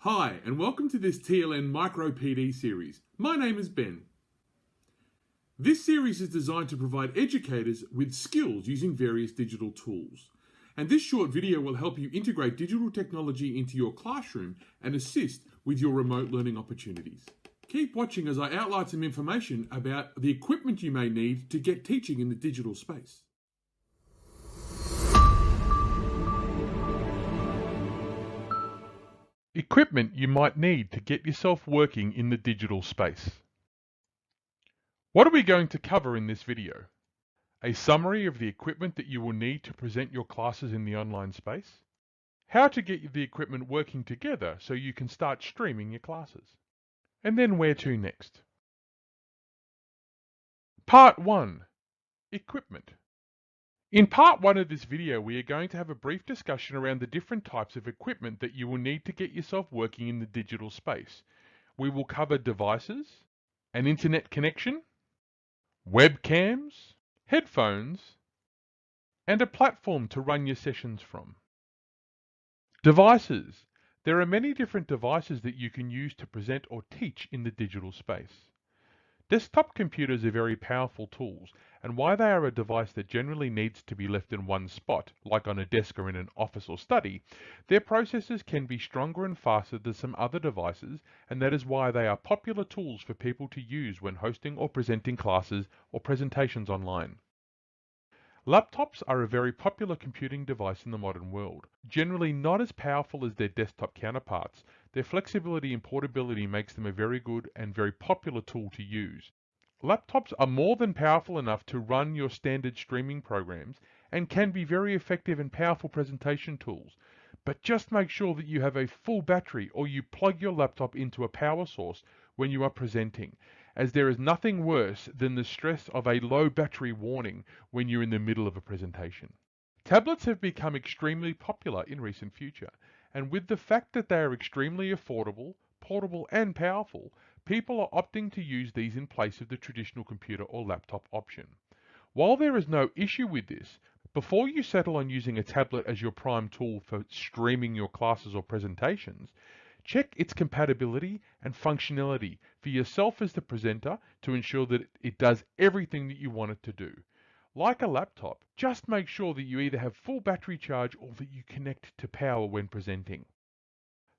Hi, and welcome to this TLN Micro PD series. My name is Ben. This series is designed to provide educators with skills using various digital tools. And this short video will help you integrate digital technology into your classroom and assist with your remote learning opportunities. Keep watching as I outline some information about the equipment you may need to get teaching in the digital space. Equipment you might need to get yourself working in the digital space. What are we going to cover in this video? A summary of the equipment that you will need to present your classes in the online space. How to get the equipment working together so you can start streaming your classes. And then where to next. Part 1. Equipment. In part 1 of this video, we are going to have a brief discussion around the different types of equipment that you will need to get yourself working in the digital space. We will cover devices, an internet connection, webcams, headphones, and a platform to run your sessions from. Devices. There are many different devices that you can use to present or teach in the digital space. Desktop computers are very powerful tools, and while they are a device that generally needs to be left in one spot, like on a desk or in an office or study, their processors can be stronger and faster than some other devices, and that is why they are popular tools for people to use when hosting or presenting classes or presentations online. Laptops are a very popular computing device in the modern world. Generally not as powerful as their desktop counterparts, their flexibility and portability makes them a very good and very popular tool to use. Laptops are more than powerful enough to run your standard streaming programs and can be very effective and powerful presentation tools. But just make sure that you have a full battery or you plug your laptop into a power source when you are presenting, as there is nothing worse than the stress of a low battery warning when you're in the middle of a presentation. Tablets have become extremely popular in recent future, and with the fact that they are extremely affordable, portable and powerful, people are opting to use these in place of the traditional computer or laptop option. While there is no issue with this, before you settle on using a tablet as your prime tool for streaming your classes or presentations, check its compatibility and functionality for yourself as the presenter to ensure that it does everything that you want it to do. Like a laptop, just make sure that you either have full battery charge or that you connect to power when presenting.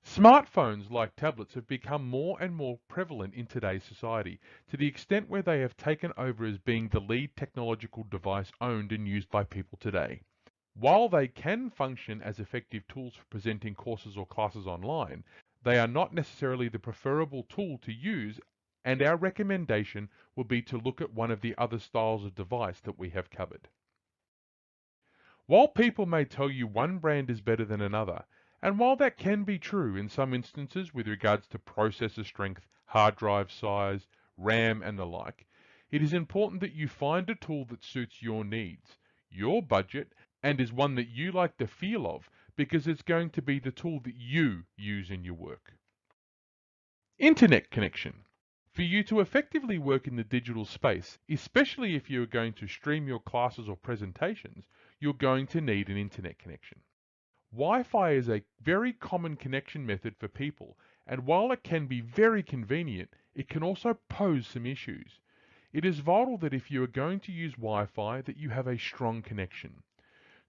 Smartphones, like tablets, have become more and more prevalent in today's society, to the extent where they have taken over as being the lead technological device owned and used by people today. While they can function as effective tools for presenting courses or classes online, they are not necessarily the preferable tool to use, and our recommendation will be to look at one of the other styles of device that we have covered. While people may tell you one brand is better than another, and while that can be true in some instances with regards to processor strength, hard drive size, RAM and the like, it is important that you find a tool that suits your needs, your budget, and is one that you like the feel of, because it's going to be the tool that you use in your work. Internet connection. For you to effectively work in the digital space, especially if you are going to stream your classes or presentations, you're going to need an internet connection. Wi-Fi is a very common connection method for people, and while it can be very convenient, it can also pose some issues. It is vital that if you are going to use Wi-Fi, that you have a strong connection.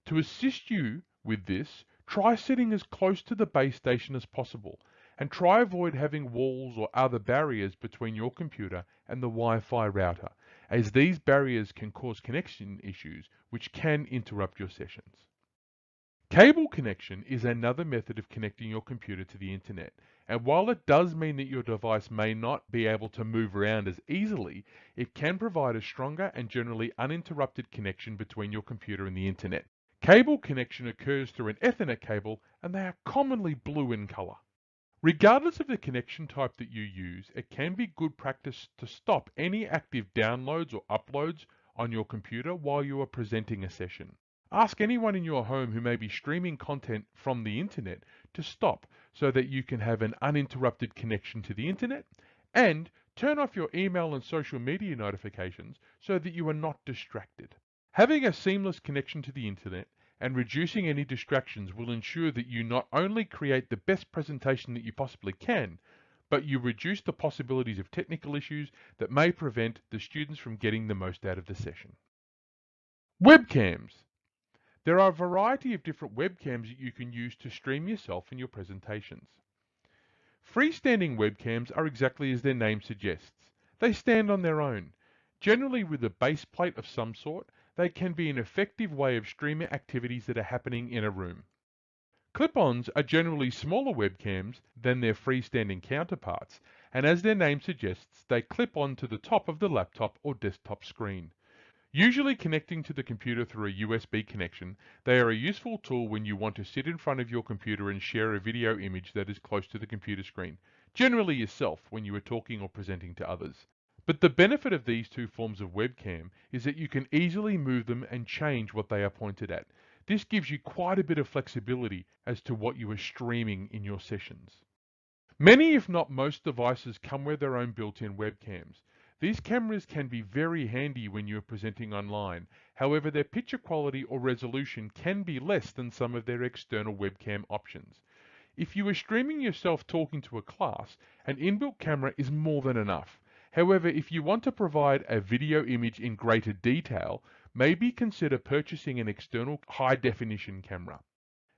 To assist you with this, try sitting as close to the base station as possible, and try avoid having walls or other barriers between your computer and the Wi-Fi router, as these barriers can cause connection issues which can interrupt your sessions. Cable connection is another method of connecting your computer to the internet, and while it does mean that your device may not be able to move around as easily, it can provide a stronger and generally uninterrupted connection between your computer and the internet. Cable connection occurs through an Ethernet cable, and they are commonly blue in color. Regardless of the connection type that you use, it can be good practice to stop any active downloads or uploads on your computer while you are presenting a session. Ask anyone in your home who may be streaming content from the internet to stop so that you can have an uninterrupted connection to the internet, and turn off your email and social media notifications so that you are not distracted. Having a seamless connection to the internet and reducing any distractions will ensure that you not only create the best presentation that you possibly can, but you reduce the possibilities of technical issues that may prevent the students from getting the most out of the session. Webcams. There are a variety of different webcams that you can use to stream yourself and your presentations. Freestanding webcams are exactly as their name suggests. They stand on their own. Generally with a base plate of some sort, they can be an effective way of streaming activities that are happening in a room. Clip-ons are generally smaller webcams than their freestanding counterparts, and as their name suggests, they clip onto the top of the laptop or desktop screen. Usually connecting to the computer through a USB connection, they are a useful tool when you want to sit in front of your computer and share a video image that is close to the computer screen, generally yourself when you are talking or presenting to others. But the benefit of these two forms of webcam is that you can easily move them and change what they are pointed at. This gives you quite a bit of flexibility as to what you are streaming in your sessions. Many, if not most, devices come with their own built-in webcams. These cameras can be very handy when you are presenting online. However, their picture quality or resolution can be less than some of their external webcam options. If you are streaming yourself talking to a class, an inbuilt camera is more than enough. However, if you want to provide a video image in greater detail, maybe consider purchasing an external high-definition camera.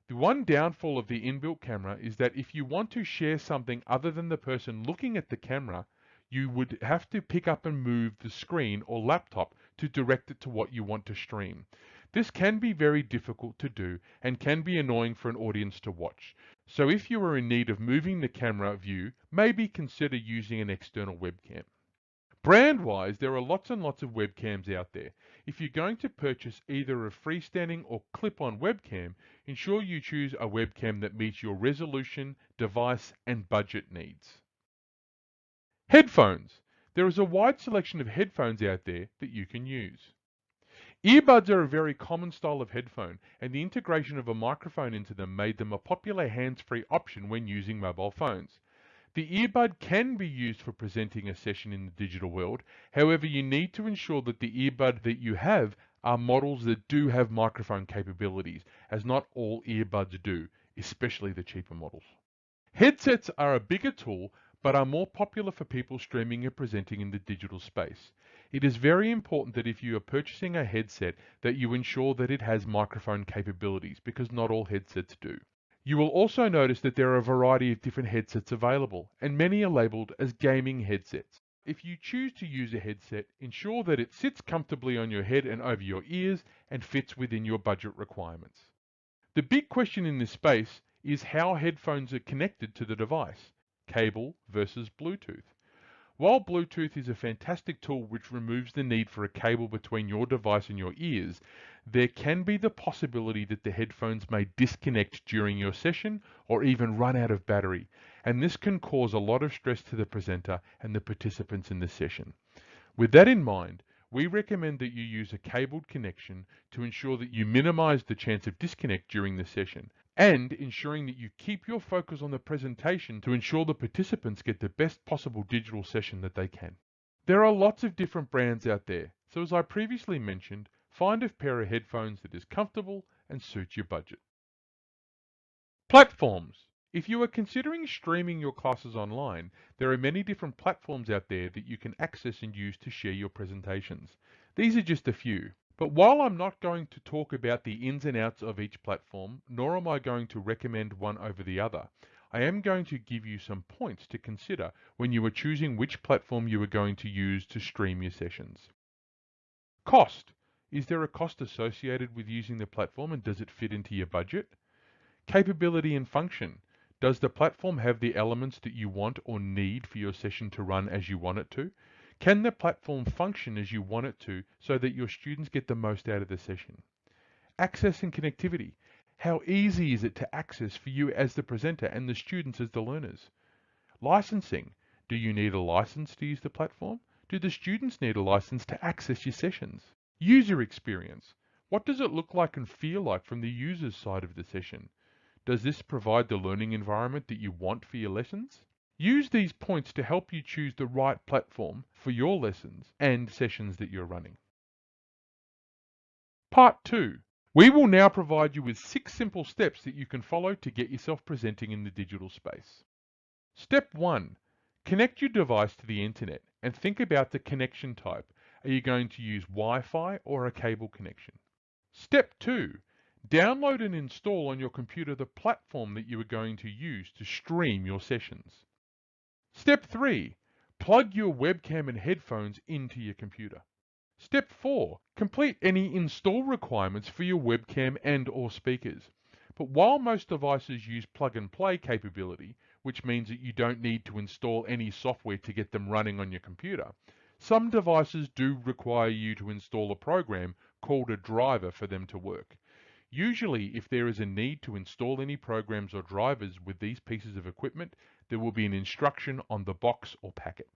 The one downfall of the inbuilt camera is that if you want to share something other than the person looking at the camera, you would have to pick up and move the screen or laptop to direct it to what you want to stream. This can be very difficult to do and can be annoying for an audience to watch. So if you are in need of moving the camera view, maybe consider using an external webcam. Brand-wise, there are lots and lots of webcams out there. If you're going to purchase either a freestanding or clip-on webcam, ensure you choose a webcam that meets your resolution, device, and budget needs. Headphones. There is a wide selection of headphones out there that you can use. Earbuds are a very common style of headphone, and the integration of a microphone into them made them a popular hands-free option when using mobile phones. The earbud can be used for presenting a session in the digital world. However, you need to ensure that the earbud that you have are models that do have microphone capabilities, as not all earbuds do, especially the cheaper models. Headsets are a bigger tool, but are more popular for people streaming and presenting in the digital space. It is very important that if you are purchasing a headset that you ensure that it has microphone capabilities, because not all headsets do. You will also notice that there are a variety of different headsets available, and many are labeled as gaming headsets. If you choose to use a headset, ensure that it sits comfortably on your head and over your ears and fits within your budget requirements. The big question in this space is how headphones are connected to the device, cable versus Bluetooth. While Bluetooth is a fantastic tool which removes the need for a cable between your device and your ears, there can be the possibility that the headphones may disconnect during your session or even run out of battery, and this can cause a lot of stress to the presenter and the participants in the session. With that in mind, we recommend that you use a cabled connection to ensure that you minimize the chance of disconnect during the session, and ensuring that you keep your focus on the presentation to ensure the participants get the best possible digital session that they can. There are lots of different brands out there, so as I previously mentioned, find a pair of headphones that is comfortable and suits your budget. Platforms. If you are considering streaming your classes online, there are many different platforms out there that you can access and use to share your presentations. These are just a few. But while I'm not going to talk about the ins and outs of each platform, nor am I going to recommend one over the other, I am going to give you some points to consider when you are choosing which platform you are going to use to stream your sessions. Cost. Is there a cost associated with using the platform, and does it fit into your budget? Capability and function. Does the platform have the elements that you want or need for your session to run as you want it to? Can the platform function as you want it to so that your students get the most out of the session? Access and connectivity. How easy is it to access for you as the presenter and the students as the learners? Licensing. Do you need a license to use the platform? Do the students need a license to access your sessions? User experience. What does it look like and feel like from the user's side of the session? Does this provide the learning environment that you want for your lessons? Use these points to help you choose the right platform for your lessons and sessions that you're running. Part 2. We will now provide you with 6 simple steps that you can follow to get yourself presenting in the digital space. Step 1. Connect your device to the internet and think about the connection type. Are you going to use Wi-Fi or a cable connection? Step 2. Download and install on your computer the platform that you are going to use to stream your sessions. Step 3. Plug your webcam and headphones into your computer. Step 4. Complete any install requirements for your webcam and/or speakers. But while most devices use plug-and-play capability, which means that you don't need to install any software to get them running on your computer, some devices do require you to install a program called a driver for them to work. Usually, if there is a need to install any programs or drivers with these pieces of equipment, there will be an instruction on the box or packet.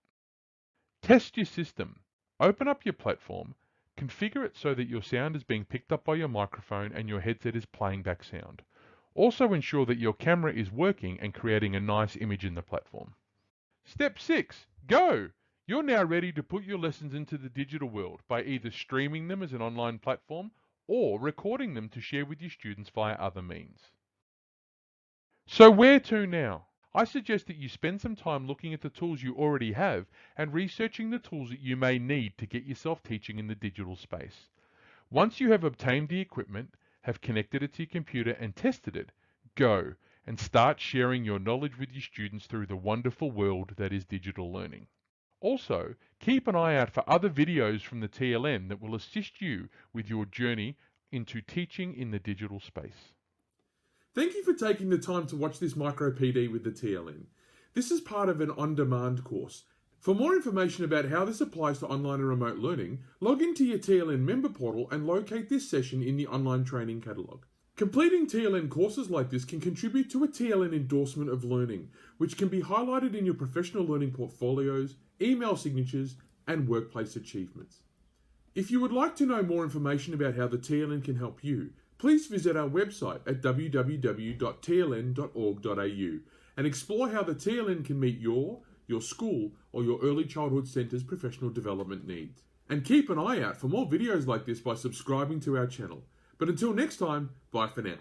Test your system. Open up your platform, configure it so that your sound is being picked up by your microphone and your headset is playing back sound. Also ensure that your camera is working and creating a nice image in the platform. Step 6. Go! You're now ready to put your lessons into the digital world by either streaming them as an online platform or recording them to share with your students via other means. So where to now? I suggest that you spend some time looking at the tools you already have and researching the tools that you may need to get yourself teaching in the digital space. Once you have obtained the equipment, have connected it to your computer and tested it, go and start sharing your knowledge with your students through the wonderful world that is digital learning. Also, keep an eye out for other videos from the TLN that will assist you with your journey into teaching in the digital space. Thank you for taking the time to watch this Micro PD with the TLN. This is part of an on-demand course. For more information about how this applies to online and remote learning, log into your TLN member portal and locate this session in the online training catalogue. Completing TLN courses like this can contribute to a TLN endorsement of learning, which can be highlighted in your professional learning portfolios, email signatures, and workplace achievements. If you would like to know more information about how the TLN can help you, please visit our website at www.tln.org.au and explore how the TLN can meet your school, or your early childhood centre's professional development needs. And keep an eye out for more videos like this by subscribing to our channel. But until next time, bye for now.